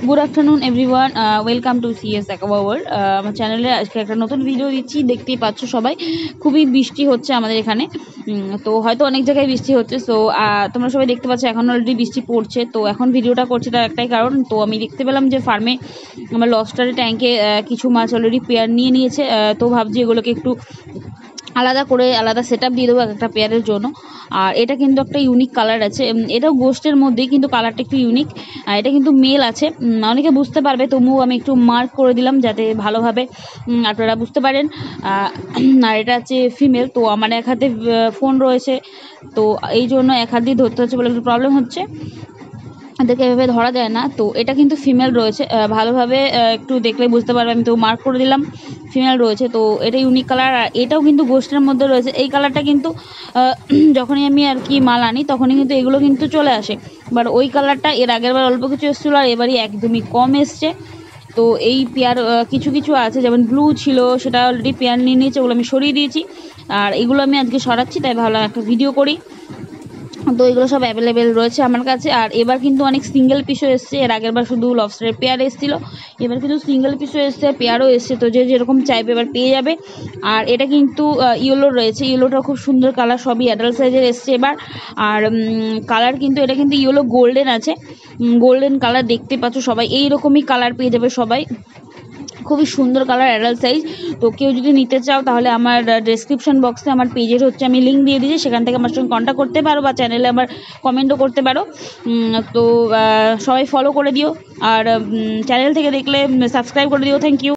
Good afternoon everyone, welcome to CS aqua world. আমার চ্যানেলে আজকে একটা নতুন ভিডিও দিচ্ছি। দেখতেই পাচ্ছ সবাই, খুবই বৃষ্টি হচ্ছে আমাদের এখানে। তো হয়তো অনেক জায়গায় বৃষ্টি হচ্ছে। সো তোমরা সবাই দেখতে পাচ্ছ এখন অলরেডি বৃষ্টি পড়ছে। তো এখন ভিডিওটা করছি তার একটাই কারণ, তো আমি দেখতে পেলাম যে ফার্মে আমার লবস্টারের ট্যাঙ্কে কিছু মাছ অলরেডি পেয়ার নিয়েছে। তো ভাবছি এগুলোকে একটু আলাদা সেট আপ দিয়ে দেবো একটা পেয়ারের জন্য। আর এটা কিন্তু একটা ইউনিক কালার আছে, এটাও গোস্টের মধ্যেই, কিন্তু কালারটা একটু ইউনিক। এটা কিন্তু মেল আছে, অনেকে বুঝতে পারবে, তবুও আমি একটু মার্ক করে দিলাম যাতে ভালোভাবে আপনারা বুঝতে পারেন। আর এটা হচ্ছে ফিমেল। তো আমার এক হাতে ফোন রয়েছে, তো এই জন্য এক হাত দিয়ে ধরতে হচ্ছে বলে একটু প্রবলেম হচ্ছে, এদেরকে এভাবে ধরা যায় না। তো এটা কিন্তু ফিমেল রয়েছে, ভালোভাবে একটু দেখলে বুঝতে পারবে। আমি তো মার্ক করে দিলাম ফিমেল রয়েছে। তো এটা ইউনিক কালার, আর এটাও কিন্তু গোস্টের মধ্যে রয়েছে। এই কালারটা কিন্তু যখনই আমি আর কি মাল আনি তখনই কিন্তু এগুলো কিন্তু চলে আসে, বাট ওই কালারটা এর আগের বার অল্প কিছু এসেছিলো, আর এবারই একদমই কম এসছে। তো এই পেয়ার কিছু কিছু আছে, যেমন ব্লু ছিল, সেটা অলরেডি পেয়ার নিয়ে নিয়েছে, ওগুলো আমি সরিয়ে দিয়েছি। আর এগুলো আমি আজকে সরাচ্ছি, তাই ভালো একটা ভিডিও করি। তো এগুলো সব অ্যাভেলেবেল রয়েছে আমার কাছে। আর এবার কিন্তু অনেক সিঙ্গেল পিসও এসছে, এর আগের বার শুধু লবস্টারের পেয়ার এসেছিলো, এবার কিন্তু সিঙ্গেল পিসও এসছে, পেয়ারও এসছে। তো যে যেরকম চাইবে এবার পেয়ে যাবে। আর এটা কিন্তু ইয়েলো রয়েছে, ইয়েলোটা খুব সুন্দর কালার, সবই অ্যাডাল্ট সাইজের এসছে এবার। আর কালার কিন্তু এটা কিন্তু ইয়েলো গোল্ডেন আছে, গোল্ডেন কালার দেখতে পাচ্ছ সবাই, এইরকমই কালার পেয়ে যাবে সবাই, খুবই সুন্দর কালার, অ্যাডাল্ট সাইজ। তো কেউ যদি নিতে চাও তাহলে আমার ডেসক্রিপশন বক্সে আমার পেজের আমি লিঙ্ক দিয়ে দিয়েছি, সেখান থেকে আমার সঙ্গে কন্ট্যাক্ট করতে পারো, বা চ্যানেলে আমার কমেন্টও করতে পারো। তো সবাই ফলো করে দিও, আর চ্যানেল থেকে দেখলে সাবস্ক্রাইব করে দিও। Thank you.